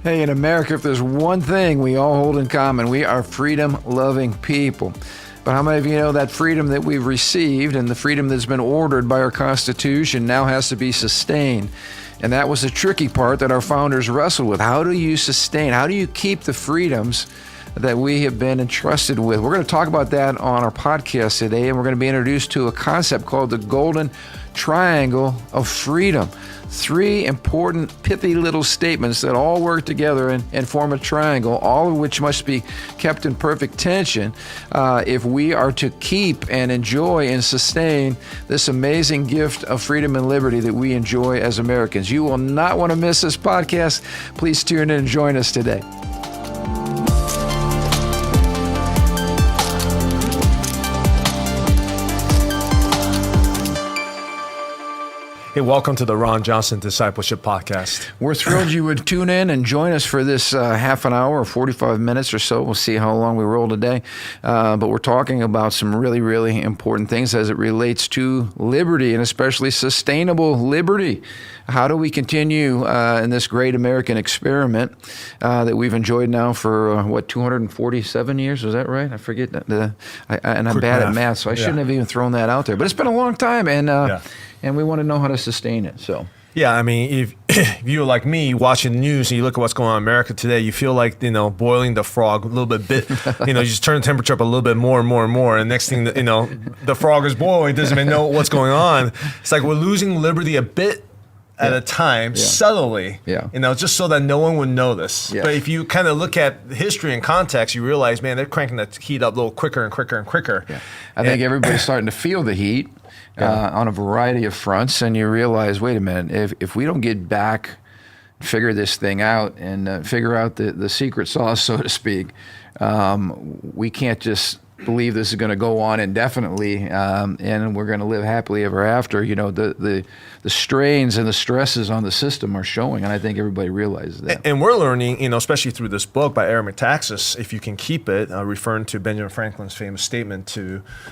Hey, in America, if there's one thing we all hold in common, we are freedom-loving people. But how many of you know that freedom that we've received and the freedom that's been ordered by our Constitution now has to be sustained? And that was the tricky part that our founders wrestled with. How do you sustain? How do you keep the freedoms that we have been entrusted with? We're going to talk about that on our podcast today, and we're going to be introduced to a concept called the Golden Triangle of Freedom. 3 important, pithy little statements that all work together and form a triangle, all of which must be kept in perfect tension if we are to keep and enjoy and sustain this amazing gift of freedom and liberty that we enjoy as Americans. You will not want to miss this podcast. Please tune in and join us today. Hey, welcome to the Ron Johnson Discipleship Podcast. We're thrilled you would tune in and join us for this half an hour or 45 minutes or so. We'll see how long we roll today. But we're talking about some really, really important things as it relates to liberty, and especially sustainable liberty. How do we continue in this great American experiment that we've enjoyed now for, 247 years? Was that right? I forget. I'm bad at math, so I shouldn't have even thrown that out there. But it's been a long time, and we want to know how to sustain it. So. Yeah, I mean, if you're like me, watching the news and you look at what's going on in America today, you feel like, boiling the frog a little bit, you just turn the temperature up a little bit more and more and more. And next thing, the frog is boiling, doesn't even know what's going on. It's like we're losing liberty a bit at a time, subtly, just so that no one would notice. Yeah. But if you kind of look at history and context, you realize, man, they're cranking that heat up a little quicker and quicker and quicker. Yeah. I think everybody's starting to feel the heat. On a variety of fronts, and you realize, wait a minute, if we don't get back, figure this thing out, and figure out the secret sauce, so to speak, we can't just believe this is going to go on indefinitely, and we're going to live happily ever after. The strains and the stresses on the system are showing, and I think everybody realizes that. And we're learning, especially through this book by Aaron Metaxas, if you can keep it, referring to Benjamin Franklin's famous statement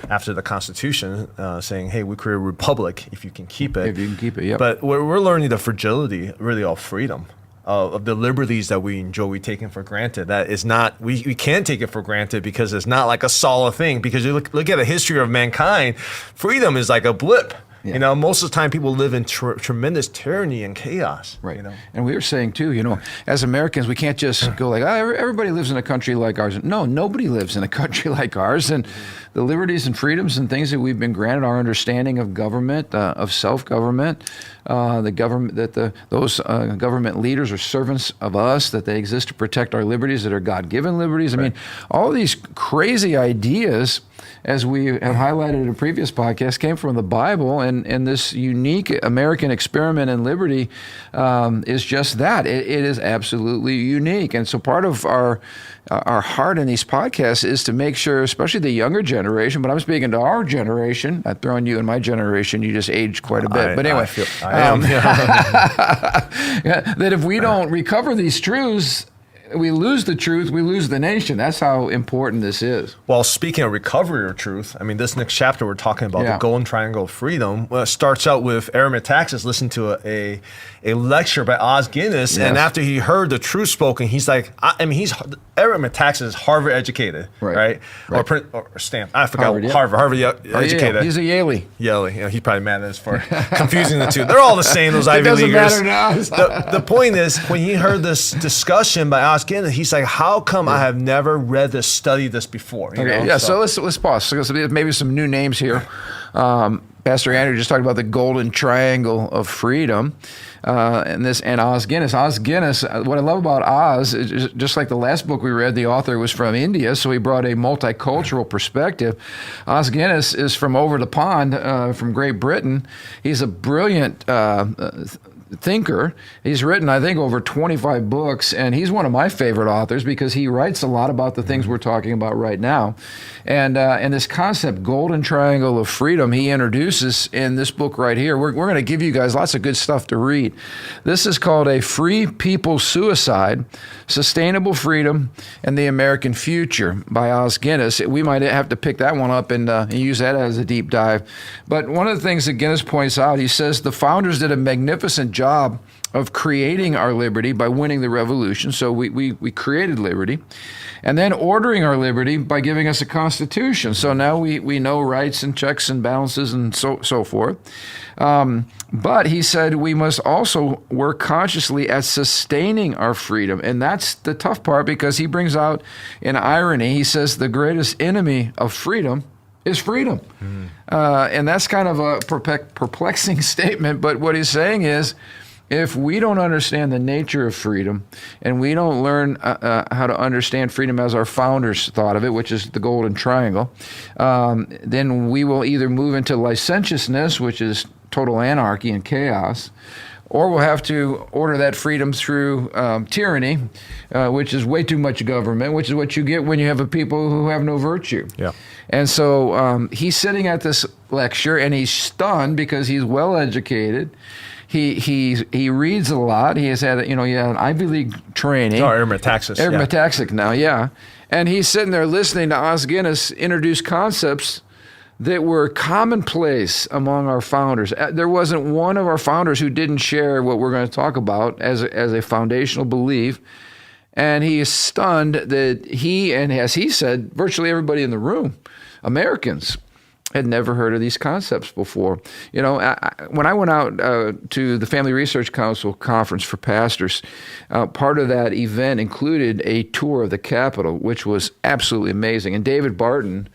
after the Constitution, saying, hey, we create a republic if you can keep it. If you can keep it, yeah. But we're learning the fragility, really, of freedom. Of the liberties that we enjoy, we take for granted. That is not, we can't take it for granted because it's not like a solid thing. Because you look at the history of mankind, freedom is like a blip. Yeah. Most of the time people live in tremendous tyranny and chaos. Right. And we were saying too, as Americans, we can't just go like, everybody lives in a country like ours. No, nobody lives in a country like ours. And the liberties and freedoms and things that we've been granted, our understanding of government, of self-government, the government, that those government leaders are servants of us, that they exist to protect our liberties, that are God-given liberties. I mean, all these crazy ideas, as we have highlighted in a previous podcast, came from the Bible, and this unique American experiment in liberty is just that. It is absolutely unique. And so part of our heart in these podcasts is to make sure, especially the younger generation, but I'm speaking to our generation, I'm throwing you in my generation, you just aged quite a bit. But anyway, that if we don't recover these truths, we lose the truth, we lose the nation. That's how important this is. Well, speaking of recovery of truth, I mean, this next chapter we're talking about, the Golden Triangle of Freedom, starts out with Aaron Metaxas listening to a lecture by Os Guinness, and after he heard the truth spoken, he's like, Aaron Metaxas is Harvard educated, right? Or Stanford, I forgot, Harvard educated. He's a Yaley. Yaley, he's probably mad at us for confusing the two. They're all the same, those Ivy Leaguers. It doesn't matter now. The point is, when he heard this discussion by Os Guinness, he's like, how come I have never read this, studied this before? So let's pause. So maybe some new names here. Pastor Andrew just talked about the Golden Triangle of Freedom, and Os Guinness. Os Guinness, what I love about Os, is just like the last book we read, the author was from India, so he brought a multicultural perspective. Os Guinness is from over the pond, from Great Britain. He's a brilliant thinker. He's written, I think, over 25 books, and he's one of my favorite authors because he writes a lot about the things we're talking about right now. And this concept, Golden Triangle of Freedom, he introduces in this book right here. We're going to give you guys lots of good stuff to read. This is called A Free People's Suicide, Sustainable Freedom, and the American Future by Os Guinness. We might have to pick that one up and use that as a deep dive. But one of the things that Guinness points out, he says the founders did a magnificent job of creating our liberty by winning the revolution. So we created liberty, and then ordering our liberty by giving us a constitution. So now we know rights and checks and balances and so forth. But he said we must also work consciously at sustaining our freedom. And that's the tough part, because he brings out in irony, he says the greatest enemy of freedom is freedom. And that's kind of a perplexing statement. But what he's saying is, if we don't understand the nature of freedom, and we don't learn how to understand freedom as our founders thought of it, which is the golden triangle, then we will either move into licentiousness, which is total anarchy and chaos, or we'll have to order that freedom through tyranny, which is way too much government, which is what you get when you have a people who have no virtue. Yeah. And so he's sitting at this lecture, and he's stunned because he's well educated. He reads a lot. He has had an Ivy League training. Oh, Metaxas. Metaxic now, yeah. And he's sitting there listening to Os Guinness introduce concepts that were commonplace among our founders. There wasn't one of our founders who didn't share what we're going to talk about as a foundational belief. And he is stunned that he, and as he said, virtually everybody in the room, Americans, had never heard of these concepts before. When I went out to the Family Research Council conference for pastors, part of that event included a tour of the Capitol, which was absolutely amazing. And David Barton,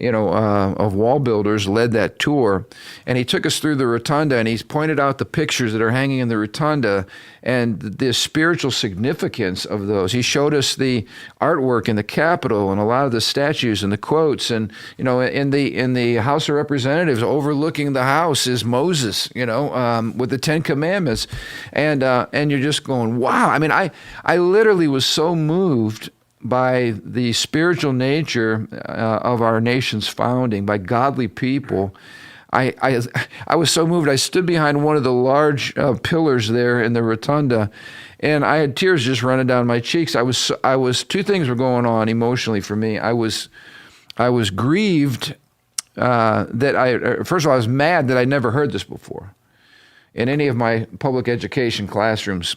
of Wall Builders, led that tour, and he took us through the rotunda, and he's pointed out the pictures that are hanging in the rotunda and the spiritual significance of those. He showed us the artwork in the Capitol and a lot of the statues and the quotes, and in the House of Representatives, overlooking the House is Moses, with the Ten Commandments, and you're just going, wow. I mean, I literally was so moved by the spiritual nature of our nation's founding, by godly people. I was so moved. I stood behind one of the large pillars there in the rotunda, and I had tears just running down my cheeks. I was two things were going on emotionally for me. I was grieved that first of all, I was mad that I'd never heard this before in any of my public education classrooms.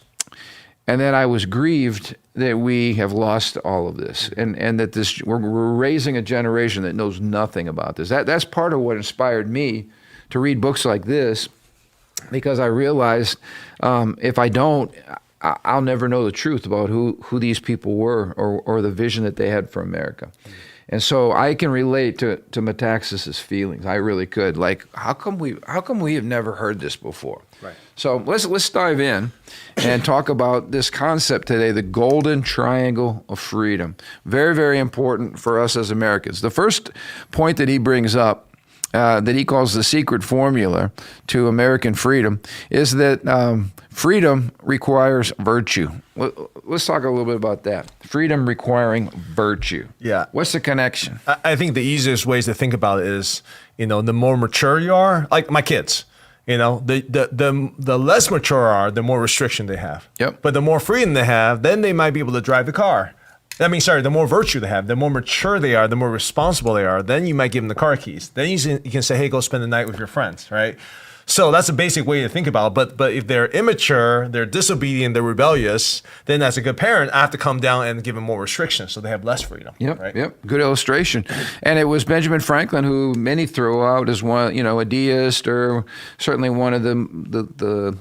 And then I was grieved that we have lost all of this, and that we're raising a generation that knows nothing about this. That's part of what inspired me to read books like this, because I realized if I don't, I'll never know the truth about who these people were or the vision that they had for America. And so I can relate to Metaxas's feelings. I really could. Like, how come we have never heard this before? Right. So let's dive in and talk about this concept today, the golden triangle of freedom. Very, very important for us as Americans. The first point that he brings up, that he calls the secret formula to American freedom, is that freedom requires virtue. Let's talk a little bit about that. Freedom requiring virtue. Yeah. What's the connection? I think the easiest ways to think about it is, the more mature you are, like my kids. The less mature are, the more restriction they have. Yep. But the more freedom they have, then they might be able to drive the car. The more virtue they have, the more mature they are, the more responsible they are, then you might give them the car keys. Then you can say, hey, go spend the night with your friends, right? So that's a basic way to think about it. But if they're immature, they're disobedient, they're rebellious, then as a good parent, I have to come down and give them more restrictions so they have less freedom. Yep, right? Yep. Good illustration. And it was Benjamin Franklin, who many throw out as one, a deist, or certainly one of the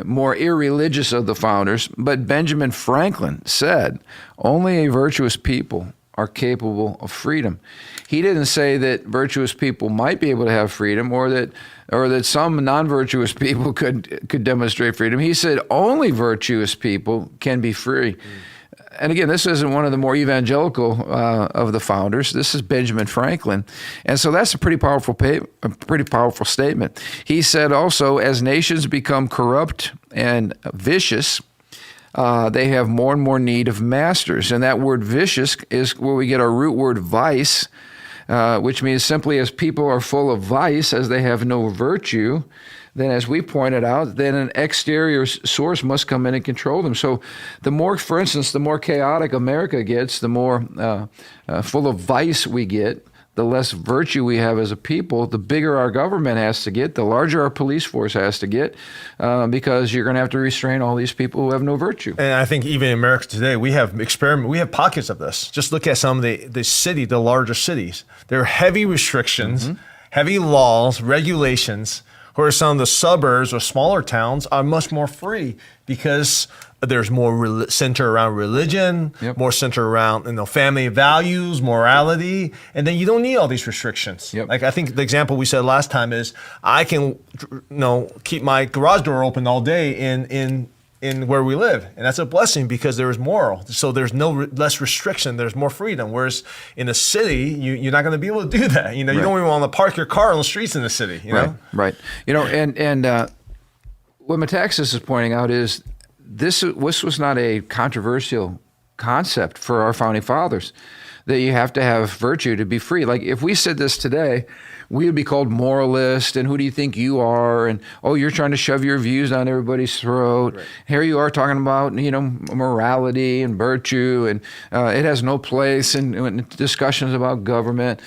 more irreligious of the founders. But Benjamin Franklin said, only a virtuous people are capable of freedom. He didn't say that virtuous people might be able to have freedom, or that some non-virtuous people could demonstrate freedom. He said only virtuous people can be free. And again, this isn't one of the more evangelical of the founders. This is Benjamin Franklin. And so that's a pretty powerful statement. He said also, as nations become corrupt and vicious, they have more and more need of masters. And that word vicious is where we get our root word vice, which means simply as people are full of vice, as they have no virtue, then as we pointed out, then an exterior source must come in and control them. So the more, for instance, the more chaotic America gets, the more full of vice we get, the less virtue we have as a people, the bigger our government has to get, the larger our police force has to get, because you're going to have to restrain all these people who have no virtue. And I think even in America today, we have pockets of this. Just look at some of the larger cities. There are heavy restrictions, heavy laws, regulations, where some of the suburbs or smaller towns are much more free because there's more center around religion, more center around family values, morality, and then you don't need all these restrictions. Like I think the example we said last time is I can keep my garage door open all day in where we live, and that's a blessing because there is moral. So there's less restriction. There's more freedom. Whereas in a city, you're not going to be able to do that. You don't even want to park your car on the streets in the city. You know, right. And what Metaxas is pointing out is this was not a controversial concept for our founding fathers, that you have to have virtue to be free. Like if we said this today, we would be called moralist, and who do you think you are? And, oh, you're trying to shove your views down everybody's throat. Right. Here you are talking about, morality and virtue, and it has no place in discussions about government.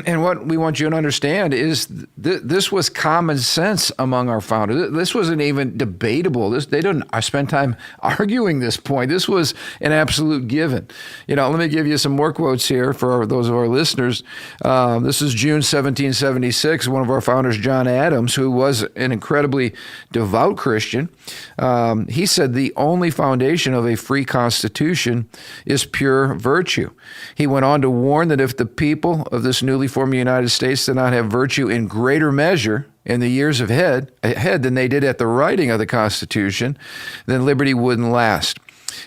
And what we want you to understand is this was common sense among our founders. This wasn't even debatable. They didn't spend time arguing this point. This was an absolute given. Let me give you some more quotes here for those of our listeners. This is June 1776. One of our founders, John Adams, who was an incredibly devout Christian, he said the only foundation of a free constitution is pure virtue. He went on to warn that if the people of this newly formed United States did not have virtue in greater measure in the years ahead than they did at the writing of the Constitution, then liberty wouldn't last.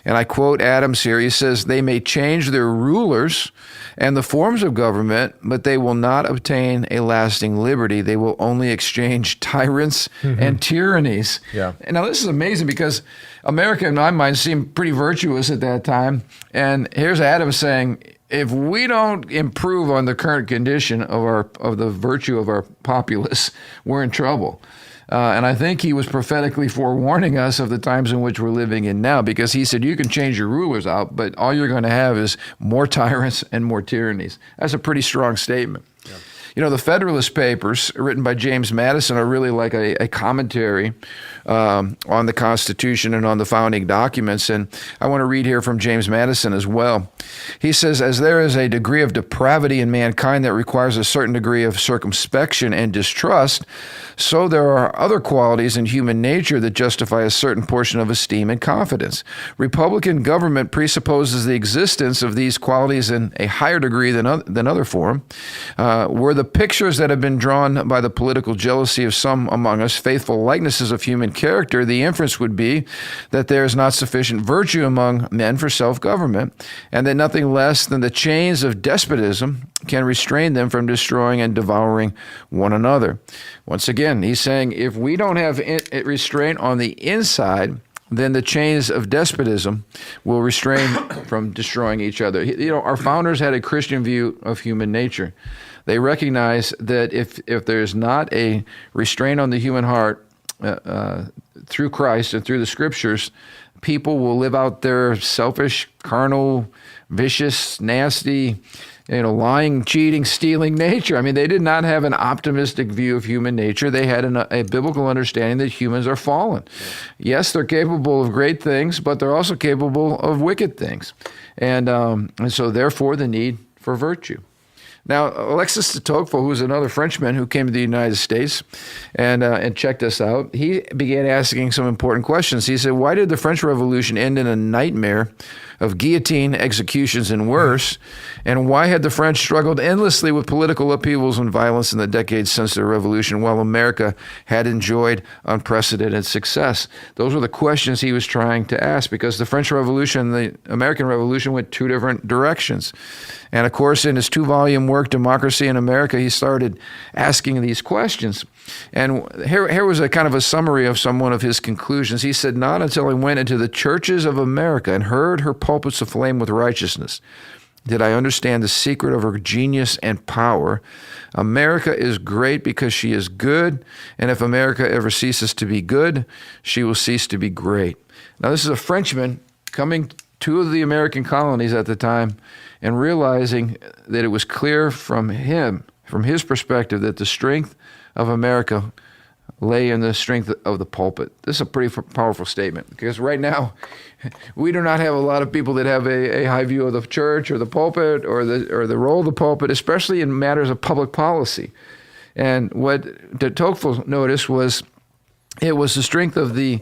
And I quote Adams here. He says, "They may change their rulers and the forms of government, but they will not obtain a lasting liberty. They will only exchange tyrants and tyrannies." Yeah. And now this is amazing because America, in my mind, seemed pretty virtuous at that time. And here's Adams saying, if we don't improve on the current condition of the virtue of our populace, we're in trouble. And I think he was prophetically forewarning us of the times in which we're living in now, because he said, you can change your rulers out, but all you're going to have is more tyrants and more tyrannies. That's a pretty strong statement. Yeah. The Federalist Papers, written by James Madison, are really like a commentary on the Constitution and on the founding documents. And I want to read here from James Madison as well. He says, "As there is a degree of depravity in mankind that requires a certain degree of circumspection and distrust, so there are other qualities in human nature that justify a certain portion of esteem and confidence. Republican government presupposes the existence of these qualities in a higher degree than other form. Were the pictures that have been drawn by the political jealousy of some among us faithful likenesses of human character, the inference would be that there is not sufficient virtue among men for self-government, and that nothing less than the chains of despotism can restrain them from destroying and devouring one another." Once again, he's saying if we don't have restraint on the inside, then the chains of despotism will restrain from destroying each other. Our founders had a Christian view of human nature. They recognize that if there's not a restraint on the human heart through Christ and through the Scriptures, people will live out their selfish, carnal, vicious, nasty, lying, cheating, stealing nature. I mean, they did not have an optimistic view of human nature. They had a biblical understanding that humans are fallen. Yes, they're capable of great things, but they're also capable of wicked things. And so therefore the need for virtue. Now, Alexis de Tocqueville, who's another Frenchman who came to the United States and checked us out, he began asking some important questions. He said, why did the French Revolution end in a nightmare of guillotine executions and worse? And why had the French struggled endlessly with political upheavals and violence in the decades since the Revolution, while America had enjoyed unprecedented success? Those were the questions he was trying to ask, because the French Revolution and the American Revolution went two different directions. And of course, in his 2-volume work, Democracy in America, he started asking these questions. And here was a kind of a summary of some one of his conclusions. He said, "Not until I went into the churches of America and heard her pulpits aflame with righteousness did I understand the secret of her genius and power. America is great because she is good, and if America ever ceases to be good, she will cease to be great." Now, this is a Frenchman coming two of the American colonies at the time, and realizing that it was clear from his perspective, that the strength of America lay in the strength of the pulpit. This is a pretty powerful statement, because right now we do not have a lot of people that have a high view of the church or the pulpit or the role of the pulpit, especially in matters of public policy. And what de Tocqueville noticed was it was the strength of the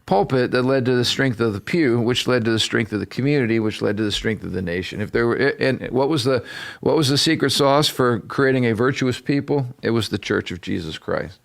pulpit that led to the strength of the pew, which led to the strength of the community, which led to the strength of the nation. If there were, and what was the secret sauce for creating a virtuous people? It was the Church of Jesus Christ.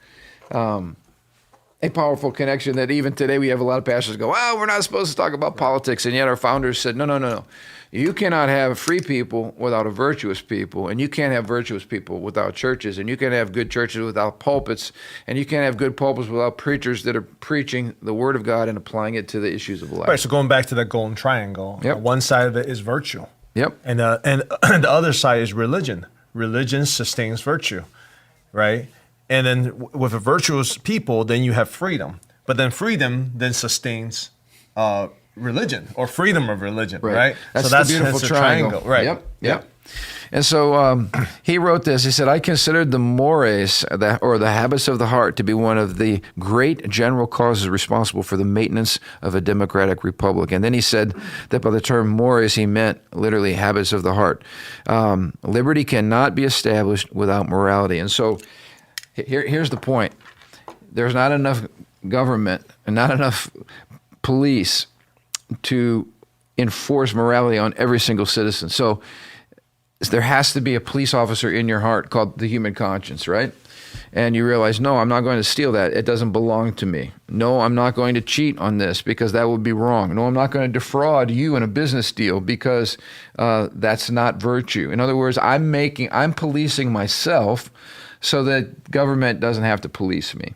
A powerful connection that even today we have a lot of pastors go, well, we're not supposed to talk about politics, and yet our founders said, no. You cannot have free people without a virtuous people, and you can't have virtuous people without churches, and you can't have good churches without pulpits, and you can't have good pulpits without preachers that are preaching the Word of God and applying it to the issues of life. Right, so going back to that golden triangle, Yep. one side of it is virtue. Yep. And the other side is religion. Religion sustains virtue, right? And then with a virtuous people, then you have freedom. But then freedom then sustains religion, or freedom of religion, right? That's so the beautiful hence triangle. Right. Yep. And so he wrote this. He said, I considered the mores, or the habits of the heart, to be one of the great general causes responsible for the maintenance of a democratic republic. And then he said that by the term mores, he meant literally habits of the heart. Liberty cannot be established without morality. And so here's the point. There's not enough government and not enough police to enforce morality on every single citizen. So there has to be a police officer in your heart called the human conscience, right? And you realize, no, I'm not going to steal that. It doesn't belong to me. No, I'm not going to cheat on this because that would be wrong. No, I'm not going to defraud you in a business deal because that's not virtue. In other words, I'm policing myself so that government doesn't have to police me.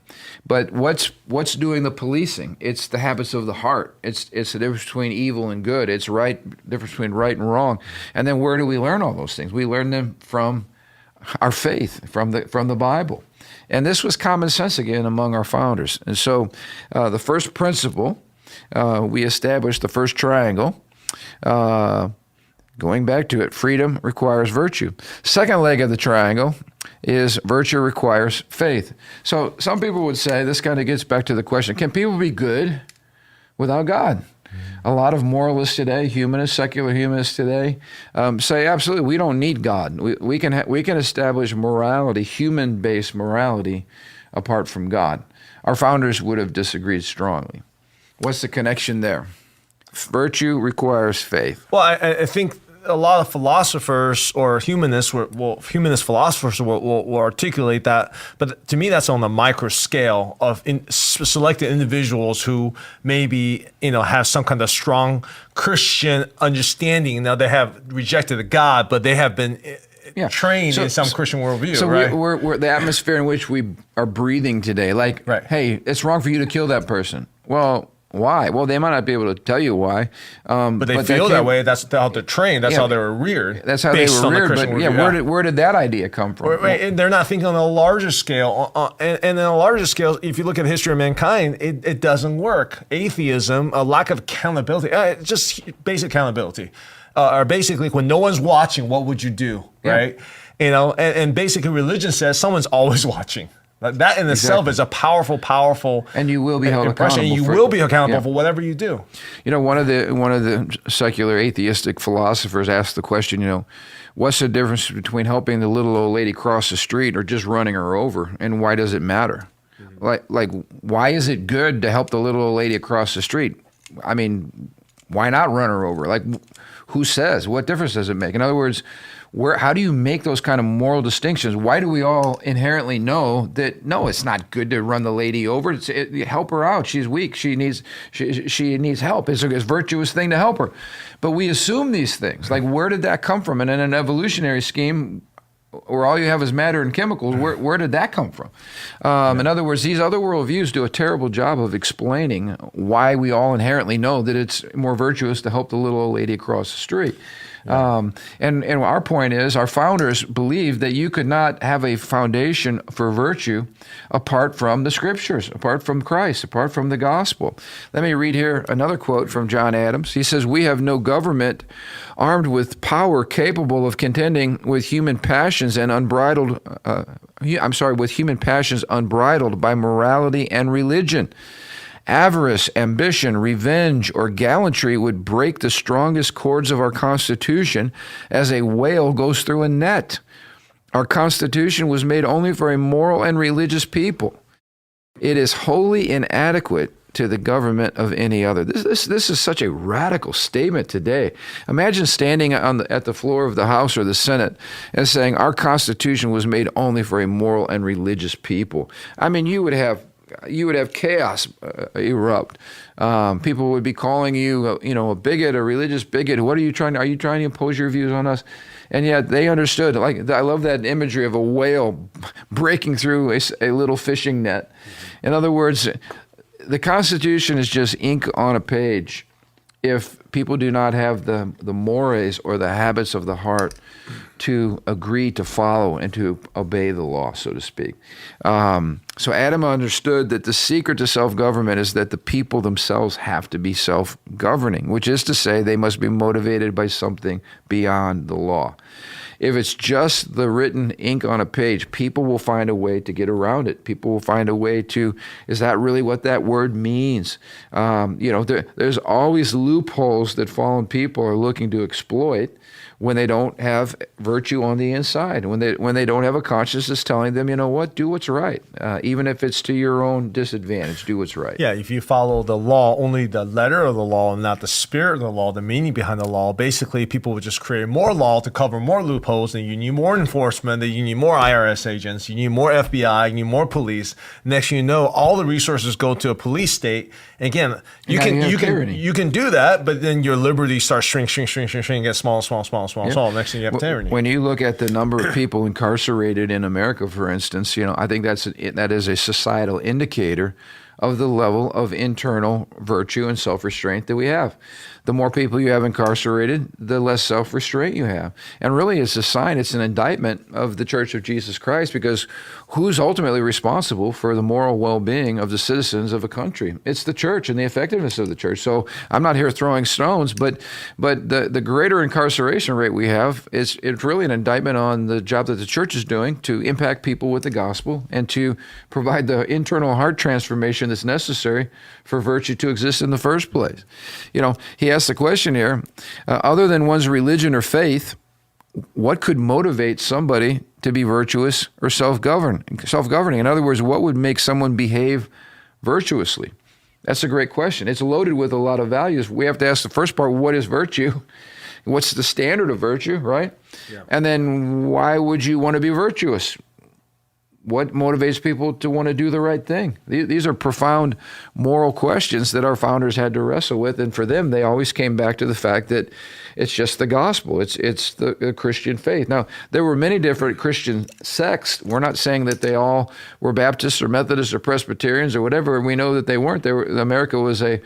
But what's doing the policing? It's the habits of the heart. It's the difference between evil and good. It's difference between right and wrong. And then where do we learn all those things? We learn them from our faith, from the Bible. And this was common sense again among our founders. And so the first principle, we established the first triangle. Going back to it, freedom requires virtue. Second leg of the triangle is virtue requires faith. So some people would say, this kind of gets back to the question, can people be good without God? A lot of moralists today, humanists, secular humanists today, say absolutely we don't need God. We can establish morality, human-based morality, apart from God. Our founders would have disagreed strongly. What's the connection there? Virtue requires faith. Well, I think a lot of philosophers or humanist philosophers will articulate that, but to me that's on the micro scale of selected individuals who maybe have some kind of strong Christian understanding. Now they have rejected God, but they have been trained in some Christian worldview. So right? we're the atmosphere in which we are breathing today. Like, right. Hey, it's wrong for you to kill that person. Well, why? Well, they might not be able to tell you why. But they feel that way. That's how they're trained. That's how they were reared. That's how they were reared. But where did that idea come from? Right, and they're not thinking on a larger scale. And on a larger scale, if you look at the history of mankind, it doesn't work. Atheism, a lack of accountability, just basic accountability. Or basically, when no one's watching, what would you do? Right? And basically, religion says someone's always watching. That in itself is a powerful, and you will be held accountable. And you will be accountable for whatever you do. One of the secular atheistic philosophers asked the question, what's the difference between helping the little old lady cross the street or just running her over, and why does it matter? Like why is it good to help the little old lady across the street? I mean, why not run her over? Like, who says? What difference does it make? In other words, how do you make those kind of moral distinctions? Why do we all inherently know that, no, it's not good to run the lady over? Help her out. She's weak. She needs help. It's a virtuous thing to help her. But we assume these things. Like, where did that come from? And in an evolutionary scheme, where all you have is matter and chemicals, where did that come from? In other words, these other worldviews do a terrible job of explaining why we all inherently know that it's more virtuous to help the little old lady across the street. And our point is, our founders believed that you could not have a foundation for virtue apart from the Scriptures, apart from Christ, apart from the gospel. Let me read here another quote from John Adams. He says, "We have no government armed with power capable of contending with human passions and with human passions unbridled by morality and religion. Avarice, ambition, revenge, or gallantry would break the strongest cords of our Constitution as a whale goes through a net. Our Constitution was made only for a moral and religious people. It is wholly inadequate to the government of any other." This is such a radical statement today. Imagine standing at the floor of the House or the Senate and saying, "Our Constitution was made only for a moral and religious people." I mean, you would have chaos erupt. People would be calling you, a bigot, a religious bigot. Are you trying to impose your views on us? And yet they understood. Like, I love that imagery of a whale breaking through a little fishing net. In other words, the Constitution is just ink on a page if people do not have the mores or the habits of the heart to agree to follow and to obey the law, so to speak. So Adam understood that the secret to self-government is that the people themselves have to be self-governing, which is to say they must be motivated by something beyond the law. If it's just the written ink on a page, people will find a way to get around it. People will find a way to, is that really what that word means? There's always loopholes that fallen people are looking to exploit when they don't have virtue on the inside, when they don't have a conscience that's telling them, do what's right, even if it's to your own disadvantage, do what's right. Yeah, if you follow the law, only the letter of the law and not the spirit of the law, the meaning behind the law, basically people would just create more law to cover more loopholes, and you need more enforcement, that you need more IRS agents, you need more FBI, you need more police. Next thing you know, all the resources go to a police state. Again, you can do that, but then your liberty starts shrink, get small. Next thing you have tyranny. When you look at the number of people incarcerated in America, for instance, I think that is a societal indicator of the level of internal virtue and self-restraint that we have. The more people you have incarcerated, the less self-restraint you have. And really, it's a sign, it's an indictment of the Church of Jesus Christ, because who's ultimately responsible for the moral well-being of the citizens of a country? It's the church and the effectiveness of the church. So I'm not here throwing stones, but the greater incarceration rate we have, it's really an indictment on the job that the church is doing to impact people with the gospel and to provide the internal heart transformation that's necessary for virtue to exist in the first place. He asked the question here, other than one's religion or faith, what could motivate somebody to be virtuous or self-governing? In other words, what would make someone behave virtuously? That's a great question. It's loaded with a lot of values. We have to ask the first part, what is virtue? What's the standard of virtue, right? Yeah. And then why would you want to be virtuous? What motivates people to want to do the right thing? These are profound moral questions that our founders had to wrestle with, and for them, they always came back to the fact that it's just the gospel. It's the Christian faith. Now, there were many different Christian sects. We're not saying that they all were Baptists or Methodists or Presbyterians or whatever. We know that they weren't. America was a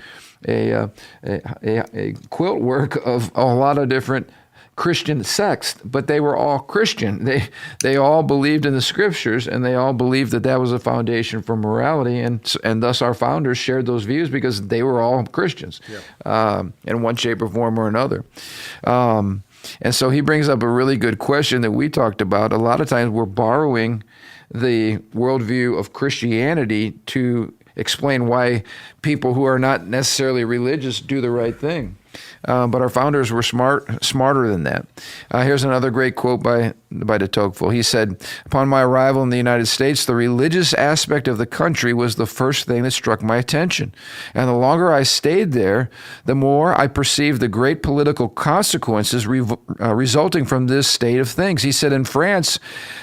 quilt work of a lot of different Christian sects, but they were all Christian. They all believed in the Scriptures, and they all believed that was a foundation for morality, and thus our founders shared those views because they were all Christians, in one shape or form or another. And so he brings up a really good question that we talked about. A lot of times we're borrowing the worldview of Christianity to explain why people who are not necessarily religious do the right thing. But our founders were smarter than that. Here's another great quote by de Tocqueville. He said, "Upon my arrival in the United States, the religious aspect of the country was the first thing that struck my attention. And the longer I stayed there, the more I perceived the great political consequences resulting from this state of things." He said, "In France,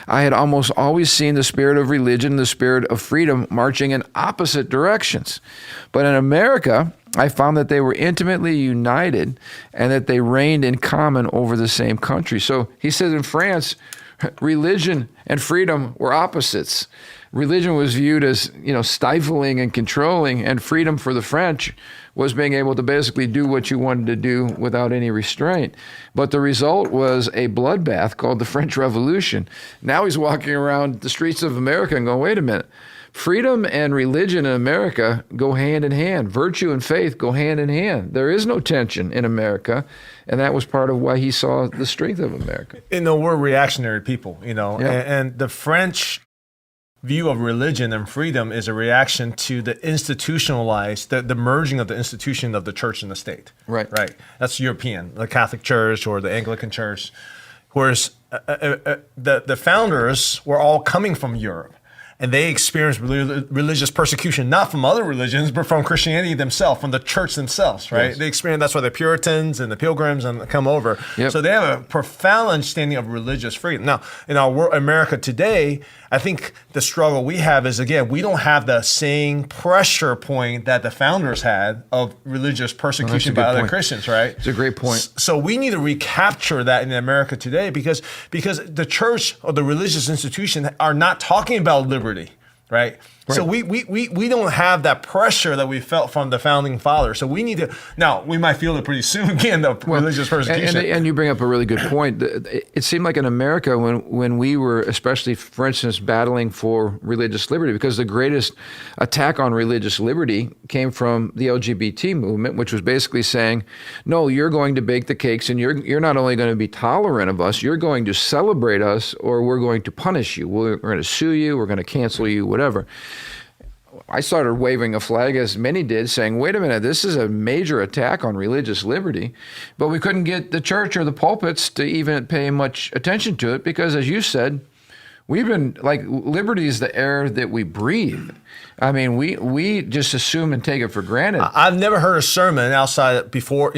I had almost always seen the spirit of religion and the spirit of freedom marching in opposite directions. But in America, I found that they were intimately united and that they reigned in common over the same country." So he says in France, religion and freedom were opposites. Religion was viewed as, stifling and controlling, and freedom for the French was being able to basically do what you wanted to do without any restraint. But the result was a bloodbath called the French Revolution. Now he's walking around the streets of America and going, wait a minute. Freedom and religion in America go hand in hand. Virtue and faith go hand in hand. There is no tension in America, and that was part of why he saw the strength of America. We're reactionary people, Yeah. and the French view of religion and freedom is a reaction to the institutionalized, the merging of the institution of the church and the state. Right. That's European, the Catholic Church or the Anglican Church. Whereas the founders were all coming from Europe. And they experienced religious persecution, not from other religions, but from Christianity themselves, from the church themselves, right? Yes. They experienced, that's why the Puritans and the Pilgrims and come over. Yep. So they have a profound understanding of religious freedom. Now, in our world, America today, I think the struggle we have is, again, we don't have the same pressure point that the founders had of religious persecution by other Christians, right? It's a great point. So we need to recapture that in America today because the church or the religious institution are not talking about liberty, right? So we don't have that pressure that we felt from the founding fathers. So we need to, now we might feel it pretty soon again, the religious persecution. And you bring up a really good point. It seemed like in America when we were, especially for instance, battling for religious liberty, because the greatest attack on religious liberty came from the LGBT movement, which was basically saying, no, you're going to bake the cakes and you're not only going to be tolerant of us, you're going to celebrate us or we're going to punish you. We're going to sue you, we're going to cancel you, whatever. I started waving a flag, as many did, saying, wait a minute, this is a major attack on religious liberty. But we couldn't get the church or the pulpits to even pay much attention to it because, as you said, we've been, like, liberty is the air that we breathe. I mean, we just assume and take it for granted. I've never heard a sermon outside before,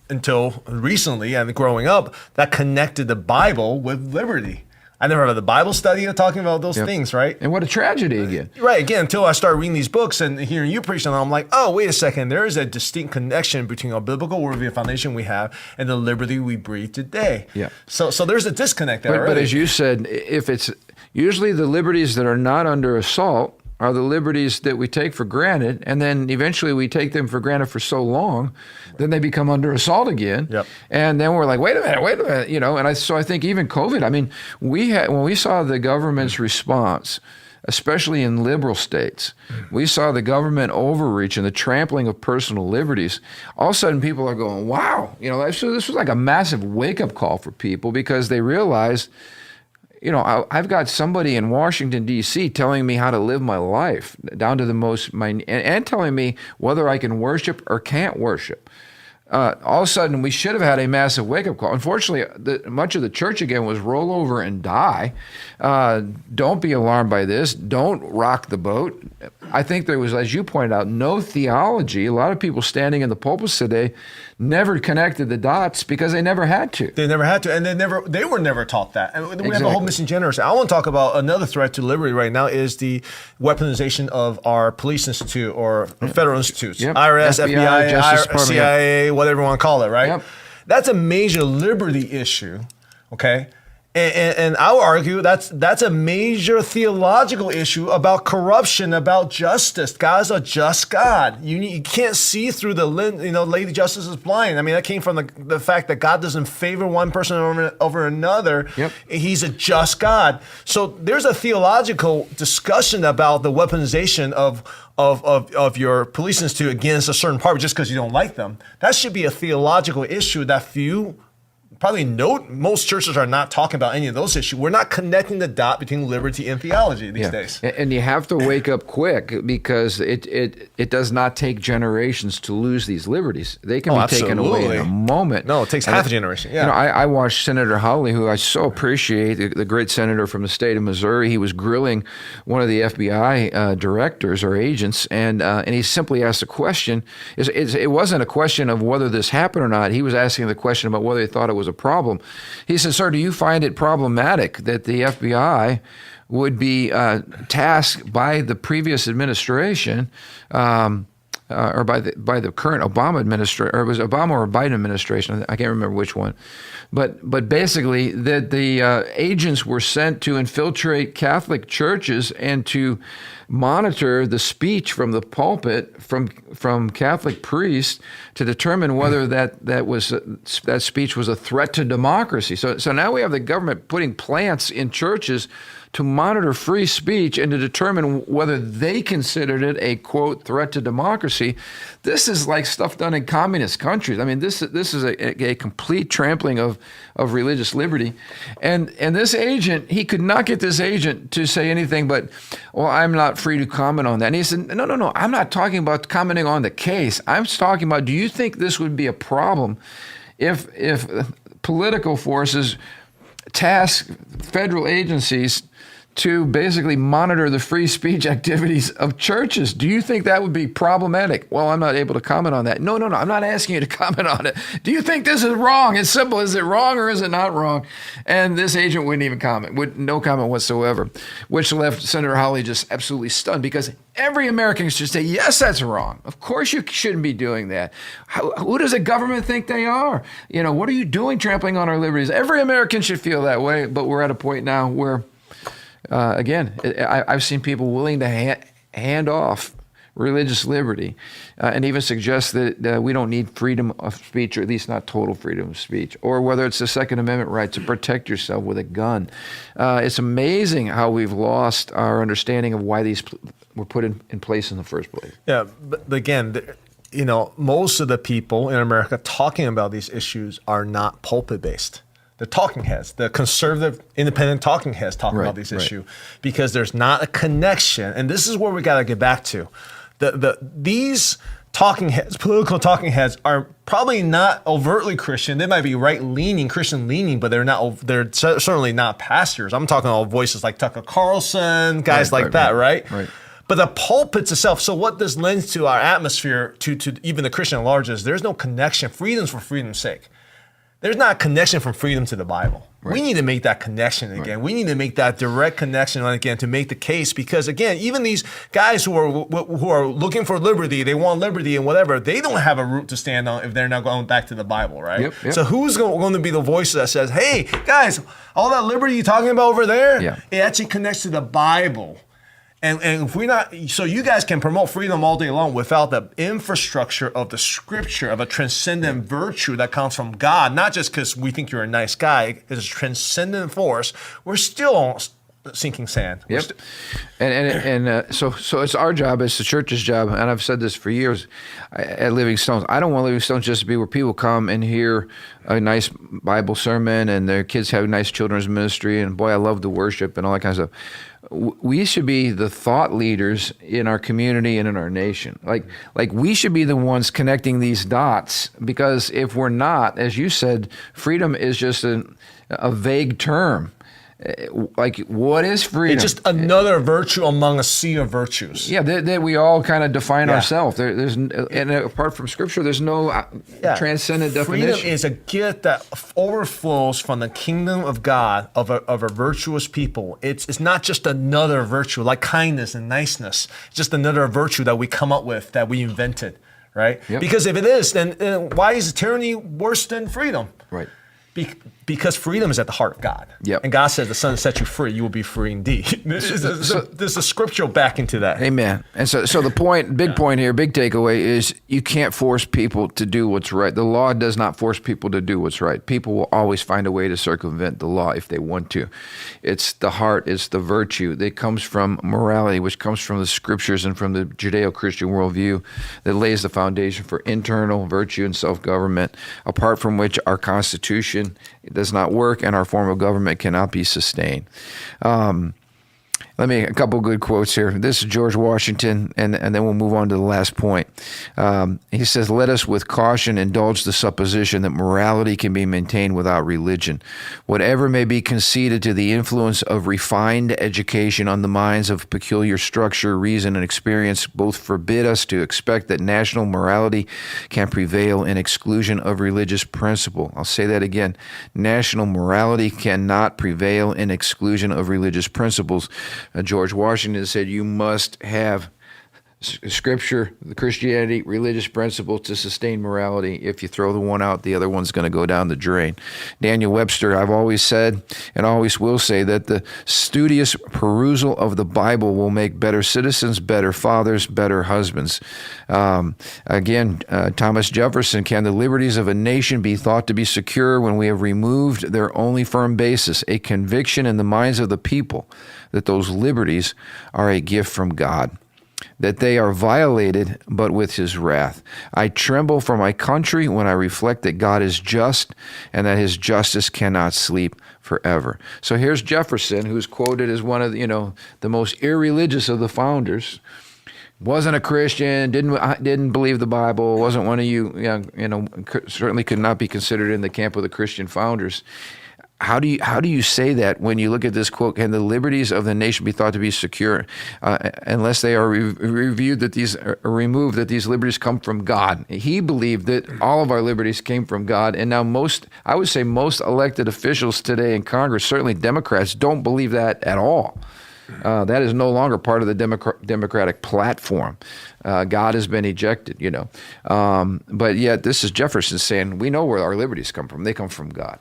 until recently, and growing up, that connected the Bible with liberty. I never heard of the Bible study talking about those things, right? And what a tragedy again. Right, again, until I started reading these books and hearing you preach on them, I'm like, oh, wait a second. There is a distinct connection between our biblical worldview foundation we have and the liberty we breathe today. Yeah. So there's a disconnect there. But as you said, if it's usually the liberties that are not under assault are the liberties that we take for granted, and then eventually we take them for granted for so long, then they become under assault again. Yep. And then we're like, wait a minute, and I think even COVID, I mean, when we saw the government's response, especially in liberal states, we saw the government overreach and the trampling of personal liberties. All of a sudden people are going, wow, this was like a massive wake-up call for people because they realized, I've got somebody in Washington, D.C. telling me how to live my life down to the most minute, and telling me whether I can worship or can't worship. All of a sudden, we should have had a massive wake-up call. Unfortunately, much of the church, again, was roll over and die. Don't be alarmed by this. Don't rock the boat. I think there was, as you pointed out, no theology. A lot of people standing in the pulpits today never connected the dots because they never had to. They never had to, and they were never taught that. And we have a whole missing generation. I want to talk about another threat to liberty right now is the weaponization of our police institute or federal institutes, IRS, FBI, CIA, whatever you want to call it, right? Yep. That's a major liberty issue, okay? And I would argue that's a major theological issue about corruption, about justice. God's a just God. You can't see through the lens. Lady Justice is blind. I mean, that came from the fact that God doesn't favor one person over another. Yep. He's a just God. So there's a theological discussion about the weaponization of your police institute against a certain party just because you don't like them. That should be a theological issue that few. Probably most churches are not talking about any of those issues. We're not connecting the dot between liberty and theology these days. And you have to wake up quick because it does not take generations to lose these liberties. They can be taken away in a moment. No, it takes half a generation. Yeah. I watched Senator Hawley, who I so appreciate, the great senator from the state of Missouri. He was grilling one of the FBI directors or agents, and he simply asked a question. It wasn't a question of whether this happened or not. He was asking the question about whether he thought it was a problem. He said, sir, do you find it problematic that the FBI would be tasked by the previous administration or by the current Obama administration, or it was Obama or Biden administration. I can't remember which one, but basically that the agents were sent to infiltrate Catholic churches and to monitor the speech from the pulpit from Catholic priests to determine whether that speech was a threat to democracy. So now we have the government putting plants in churches to monitor free speech and to determine whether they considered it a, quote, threat to democracy. This is like stuff done in communist countries. I mean, this is a complete trampling of religious liberty. And this agent, he could not get this agent to say anything but, well, I'm not free to comment on that. And he said, no, I'm not talking about commenting on the case. I'm talking about, do you think this would be a problem if political forces task federal agencies to basically monitor the free speech activities of churches? Do you think that would be problematic? Well, I'm not able to comment on that. No, I'm not asking you to comment on it. Do you think this is wrong? It's simple. Is it wrong or is it not wrong? And this agent wouldn't even comment, no comment whatsoever, which left Senator Hawley just absolutely stunned, because every American should say, yes, that's wrong. Of course you shouldn't be doing that. Who does the government think they are? What are you doing trampling on our liberties? Every American should feel that way, but we're at a point now where again, I've seen people willing to hand off religious liberty and even suggest that we don't need freedom of speech, or at least not total freedom of speech, or whether it's the Second Amendment right to protect yourself with a gun. It's amazing how we've lost our understanding of why these were put in place in the first place. Yeah, but again, most of the people in America talking about these issues are not pulpit-based. The talking heads, the conservative, independent talking heads talking about this issue, because there's not a connection. And this is where we got to get back to. These talking heads, political talking heads, are probably not overtly Christian. They might be right-leaning, Christian-leaning, but they're certainly not pastors. I'm talking about voices like Tucker Carlson, guys like that, right? But the pulpits itself, so what this lends to our atmosphere, to even the Christian at large, is there's no connection. Freedom's for freedom's sake. There's not a connection from freedom to the Bible. We need to make that connection again. We need to make that direct connection again to make the case, because again, even these guys who are looking for liberty, they want liberty and whatever, they don't have a root to stand on if they're not going back to the Bible, right? So who's going to be the voice that says, hey, guys, all that liberty you're talking about over there, it actually connects to the Bible. And if we're not, so you guys can promote freedom all day long without the infrastructure of the scripture, of a transcendent virtue that comes from God, not just because we think you're a nice guy, it's a transcendent force, we're still sinking sand. So it's our job, it's the church's job, and I've said this for years at Living Stones. I don't want Living Stones just to be where people come and hear a nice Bible sermon and their kids have a nice children's ministry, and boy, I love the worship and all that kind of stuff. We should be the thought leaders in our community and in our nation. Like we should be the ones connecting these dots, because if we're not, as you said, freedom is just a vague term. Like, what is freedom? It's just another virtue among a sea of virtues. Yeah, that we all kind of define ourselves. And apart from Scripture, there's no transcendent definition. Freedom is a gift that overflows from the kingdom of God, of a virtuous people. It's not just another virtue like kindness and niceness. It's just another virtue that we come up with, that we invented, right? Because if it is, then why is tyranny worse than freedom? Right. Because freedom is at the heart of God. And God says, the Son set you free, you will be free indeed. There's a scriptural back into that. Amen. And so the point, point here, big takeaway is you can't force people to do what's right. The law does not force people to do what's right. People will always find a way to circumvent the law if they want to. It's the heart, it's the virtue that comes from morality, which comes from the scriptures and from the Judeo-Christian worldview that lays the foundation for internal virtue and self-government, apart from which our Constitution does not work and our form of government cannot be sustained. A couple good quotes here. This is George Washington, and then we'll move on to the last point. He says, "Let us with caution indulge the supposition that morality can be maintained without religion. Whatever may be conceded to the influence of refined education on the minds of peculiar structure, reason, and experience both forbid us to expect that national morality can prevail in exclusion of religious principle." I'll say that again. National morality cannot prevail in exclusion of religious principles. George Washington said, you must have Scripture, the Christianity, religious principle to sustain morality. If you throw the one out, the other one's going to go down the drain. Daniel Webster, I've always said and always will say that the studious perusal of the Bible will make better citizens, better fathers, better husbands. Thomas Jefferson, can the liberties of a nation be thought to be secure when we have removed their only firm basis, a conviction in the minds of the people that those liberties are a gift from God, that they are violated, but with his wrath? I tremble for my country when I reflect that God is just and that his justice cannot sleep forever. So here's Jefferson, who's quoted as one of the most irreligious of the founders. Wasn't a Christian, didn't believe the Bible, wasn't one of certainly could not be considered in the camp of the Christian founders. How do you say that when you look at this quote? Can the liberties of the nation be thought to be secure unless they are reviewed, that these are removed, that these liberties come from God? He believed that all of our liberties came from God, and now most elected officials today in Congress, certainly Democrats, don't believe that at all. That is no longer part of the Democratic platform. God has been ejected, but yet this is Jefferson saying we know where our liberties come from. They come from God.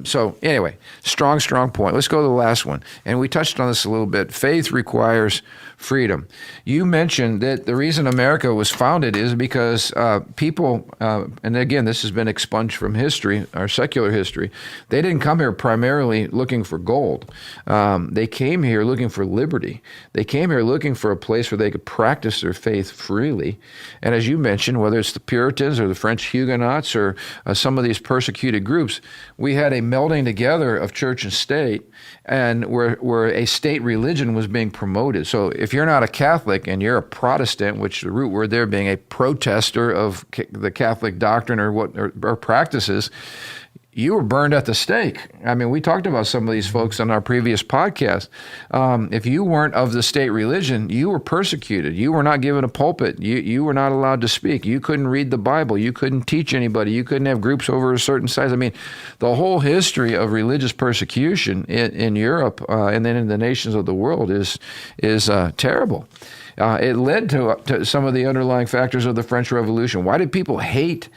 So anyway, strong point. Let's go to the last one. And we touched on this a little bit. Faith requires freedom. You mentioned that the reason America was founded is because people, and again, this has been expunged from history, our secular history, they didn't come here primarily looking for gold. They came here looking for liberty. They came here looking for a place where they could practice their faith freely. And as you mentioned, whether it's the Puritans or the French Huguenots or some of these persecuted groups, we had a melding together of church and state, and where a state religion was being promoted. So if you're not a Catholic and you're a Protestant, which the root word there being a protester of the Catholic doctrine or practices, you were burned at the stake. I mean, we talked about some of these folks on our previous podcast. If you weren't of the state religion, you were persecuted. You were not given a pulpit. You were not allowed to speak. You couldn't read the Bible. You couldn't teach anybody. You couldn't have groups over a certain size. I mean, the whole history of religious persecution in Europe and then in the nations of the world is terrible. It led to some of the underlying factors of the French Revolution. Why did people hate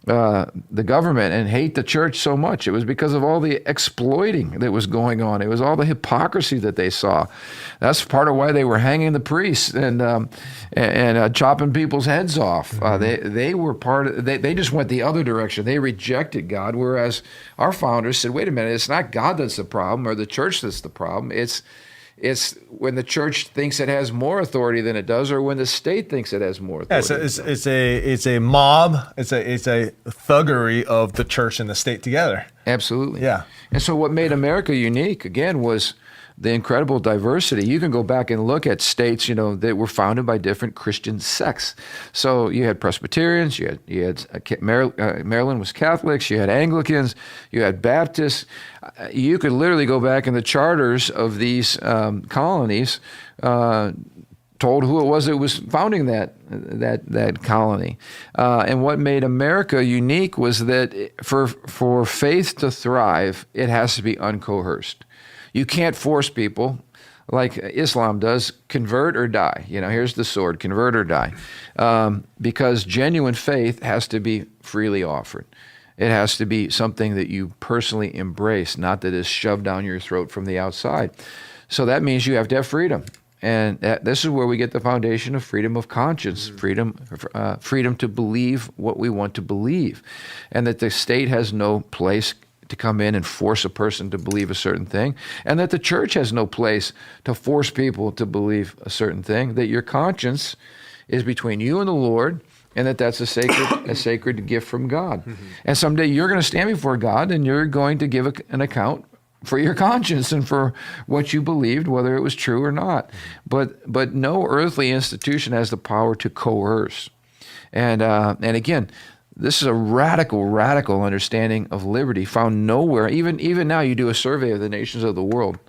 the government and hate the church so much? It was because of all the exploiting that was going on. It was all the hypocrisy that they saw. That's part of why they were hanging the priests and chopping people's heads off. They were they just went the other direction. They rejected God, whereas our founders said, wait a minute, it's not God that's the problem or the church that's the problem. It's when the church thinks it has more authority than it does, or when the state thinks it has more authority. It's a mob. It's a thuggery of the church and the state together. Absolutely. Yeah. And so what made America unique, again, was the incredible diversity. You can go back and look at states, that were founded by different Christian sects. So you had Presbyterians, you had Maryland was Catholics, you had Anglicans, you had Baptists. You could literally go back in the charters of these colonies, told who it was that was founding that colony. And what made America unique was that for faith to thrive, it has to be uncoerced. You can't force people, like Islam does, convert or die. Here's the sword, convert or die. Because genuine faith has to be freely offered. It has to be something that you personally embrace, not that is shoved down your throat from the outside. So that means you have to have freedom. And this is where we get the foundation of freedom of conscience, freedom to believe what we want to believe, and that the state has no place to come in and force a person to believe a certain thing, and that the church has no place to force people to believe a certain thing, that your conscience is between you and the Lord, and that's a sacred gift from God. Mm-hmm. And someday you're going to stand before God, and you're going to give an account for your conscience and for what you believed, whether it was true or not. But no earthly institution has the power to coerce. And again, this is a radical understanding of liberty found nowhere. Even now, you do a survey of the nations of the world,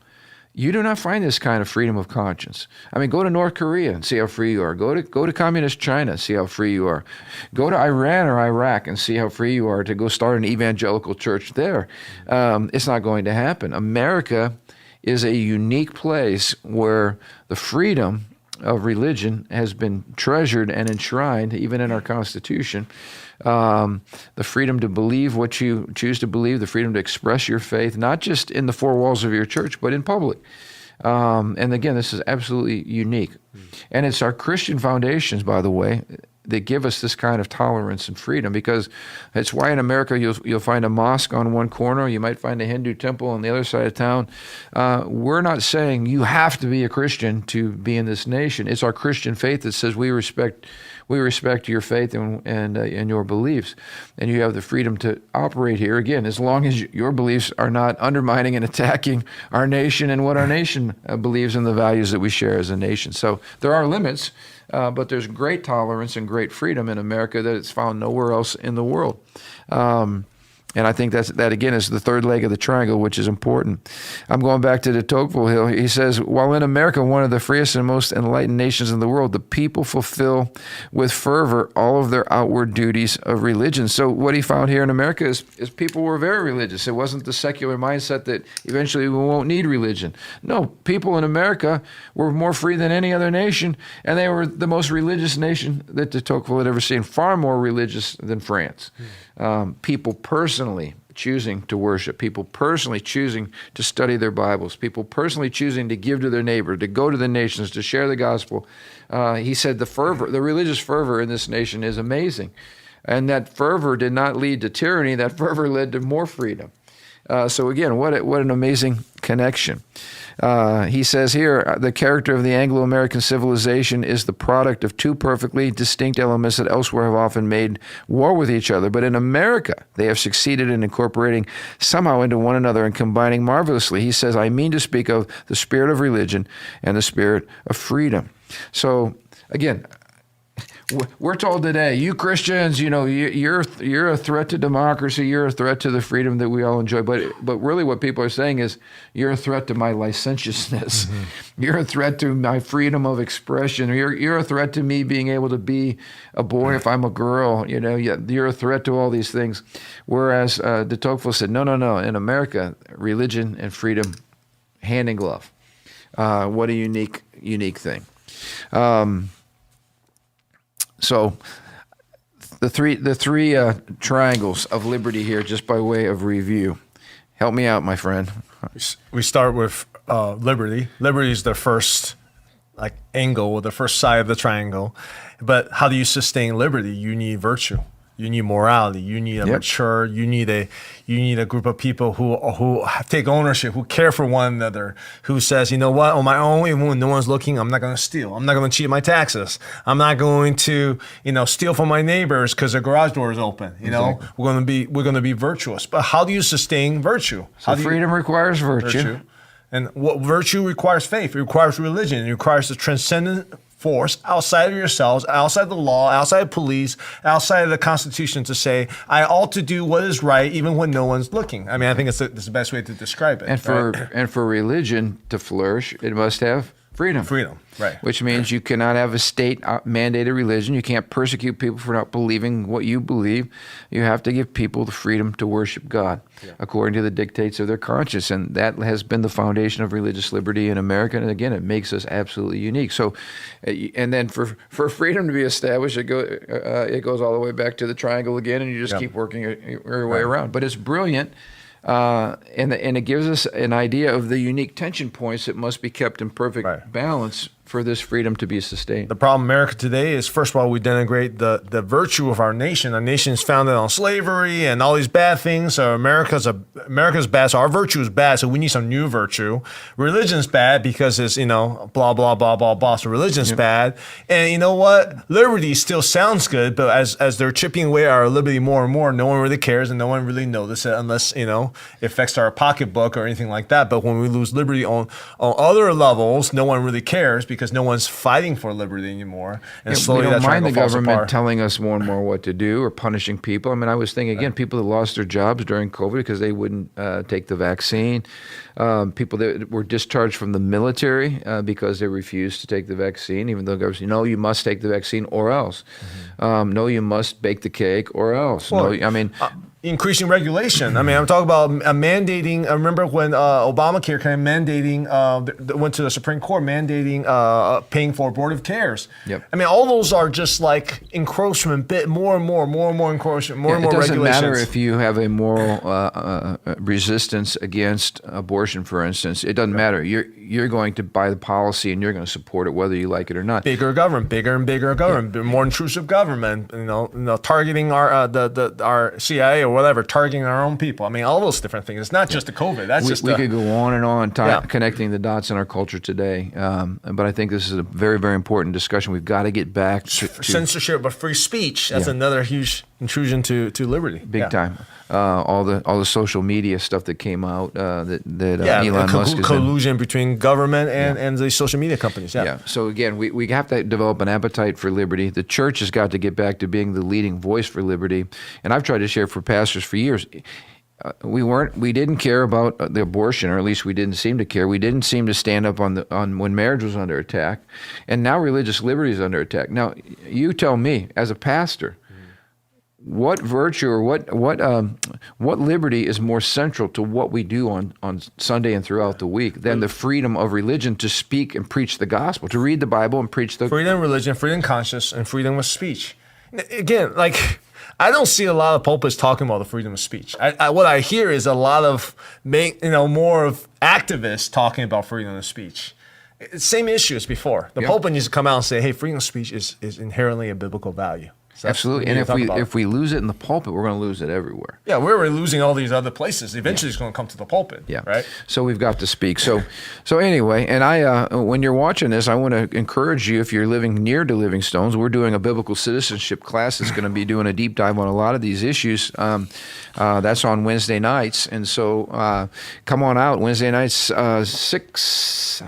you do not find this kind of freedom of conscience. I mean, go to North Korea and see how free you are. Go to communist China, see how free you are. Go to Iran or Iraq and see how free you are to go start an evangelical church there. It's not going to happen. America is a unique place where the freedom of religion has been treasured and enshrined, even in our Constitution. The freedom to believe what you choose to believe, the freedom to express your faith, not just in the four walls of your church, but in public. And again, this is absolutely unique. And it's our Christian foundations, by the way, that give us this kind of tolerance and freedom, because it's why in America you'll find a mosque on one corner, you might find a Hindu temple on the other side of town. We're not saying you have to be a Christian to be in this nation. It's our Christian faith that says we respect your faith and your beliefs, and you have the freedom to operate here, again, as long as your beliefs are not undermining and attacking our nation and what our nation believes and the values that we share as a nation. So there are limits, but there's great tolerance and great freedom in America that is found nowhere else in the world. And I think that again is the third leg of the triangle, which is important. I'm going back to de Tocqueville. He says, while in America, one of the freest and most enlightened nations in the world, the people fulfill with fervor all of their outward duties of religion. So what he found here in America is people were very religious. It wasn't the secular mindset that eventually we won't need religion. No, people in America were more free than any other nation, and they were the most religious nation that de Tocqueville had ever seen, far more religious than France. People personally choosing to worship, people personally choosing to study their Bibles, people personally choosing to give to their neighbor, to go to the nations, to share the gospel. He said the religious fervor in this nation is amazing. And that fervor did not lead to tyranny, that fervor led to more freedom. So again, what an amazing connection. He says here, the character of the Anglo-American civilization is the product of two perfectly distinct elements that elsewhere have often made war with each other. But in America, they have succeeded in incorporating somehow into one another and combining marvelously. He says, I mean to speak of the spirit of religion and the spirit of freedom. So again, we're told today, you Christians, you're a threat to democracy. You're a threat to the freedom that we all enjoy. But really, what people are saying is, you're a threat to my licentiousness. Mm-hmm. You're a threat to my freedom of expression. You're a threat to me being able to be a boy if I'm a girl. You're a threat to all these things. Whereas de Tocqueville said, no. In America, religion and freedom, hand in glove. What a unique thing. So the three triangles of liberty here, just by way of review. Help me out, my friend. We start with liberty. Liberty is the first angle, or the first side of the triangle. But how do you sustain liberty? You need virtue. You need morality. You need a mature. You need a group of people who take ownership, who care for one another, who says, you know what, on my own, even when no one's looking, I'm not going to steal. I'm not going to cheat my taxes. I'm not going to, steal from my neighbors because their garage door is open. Exactly. We're going to be virtuous. But how do you sustain virtue? Freedom requires virtue. And what virtue requires faith. It requires religion. It requires the transcendent force outside of yourselves, outside the law, outside of police, outside of the Constitution to say, I ought to do what is right even when no one's looking. I mean, I think it's the best way to describe it. And for religion to flourish, it must have freedom. Freedom, right. Which means you cannot have a state-mandated religion. You can't persecute people for not believing what you believe. You have to give people the freedom to worship God according to the dictates of their conscience. And that has been the foundation of religious liberty in America. And again, it makes us absolutely unique. So, and then for freedom to be established, it goes all the way back to the triangle again, and you just keep working your way around. But it's brilliant. And it gives us an idea of the unique tension points that must be kept in perfect balance for this freedom to be sustained. The problem in America today is, first of all, we denigrate the virtue of our nation. Our nation is founded on slavery and all these bad things. So America's bad, so our virtue is bad, so we need some new virtue. Religion's bad because it's, blah, blah, blah, blah, blah, so religion's bad. And you know what? Liberty still sounds good, but as they're chipping away at our liberty more and more, no one really cares and no one really notices it unless, it affects our pocketbook or anything like that. But when we lose liberty on other levels, no one really cares because no one's fighting for liberty anymore. And slowly we don't mind the government apart. telling us more and more what to do or punishing people. I mean, I was thinking, again, people that lost their jobs during COVID because they wouldn't take the vaccine. People that were discharged from the military because they refused to take the vaccine, even though the government said, no, you must take the vaccine or else. No, you must bake the cake or else. Well, increasing regulation. I mean, I'm talking about mandating. I remember when Obamacare kind of mandating, went to the Supreme Court mandating paying for abortive cares. Yep. I mean, all those are just like encroachment, bit more and more encroachment, more and more regulations. It doesn't matter if you have a moral resistance against abortion, for instance. It doesn't matter. You're going to buy the policy and you're going to support it whether you like it or not. Bigger government, bigger and bigger government, more intrusive government. Targeting our CIA or whatever, targeting our own people. I mean, all those different things. It's not just the COVID. That's we could go on and on connecting the dots in our culture today. But I think this is a very, very important discussion. We've got to get back to censorship, but free speech. That's another huge intrusion to liberty. Big time. All the social media stuff that came out that Elon Musk is collusion between government and the social media companies. Yeah. So again, we have to develop an appetite for liberty. The church has got to get back to being the leading voice for liberty. And I've tried to share for pastors for years. We didn't care about the abortion, or at least we didn't seem to care. We didn't seem to stand up on when marriage was under attack, and now religious liberty is under attack. Now, you tell me, as a pastor, what virtue or what liberty is more central to what we do on Sunday and throughout the week than the freedom of religion to speak and preach the gospel, to read the Bible and preach the freedom of religion, freedom of conscience, and freedom of speech? Again, like, I don't see a lot of pulpits talking about the freedom of speech. What I hear is a lot of more of activists talking about freedom of speech. Same issue as before. The pulpit needs to come out and say, hey, freedom of speech is inherently a biblical value. So absolutely. And if we lose it in the pulpit, we're going to lose it everywhere. Yeah, we're losing all these other places. Eventually, it's going to come to the pulpit. Yeah. Right. So we've got to speak. So anyway, and I when you're watching this, I want to encourage you, if you're living near to Living Stones, we're doing a biblical citizenship class that's going to be doing a deep dive on a lot of these issues. That's on Wednesday nights, and so come on out Wednesday nights 6.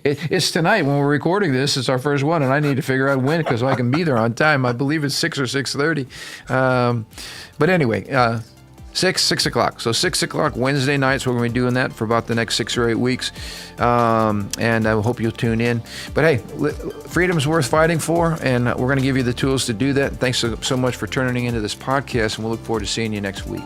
It's tonight when we're recording this. It's our first one, and I need to figure out when because I can be there on time. I believe it's 6 or 6:30. But anyway, 6 o'clock. So 6 o'clock Wednesday nights, we're going to be doing that for about the next 6 or 8 weeks. And I hope you'll tune in. But hey, freedom's worth fighting for, and we're going to give you the tools to do that. Thanks so much for turning into this podcast, and we'll look forward to seeing you next week.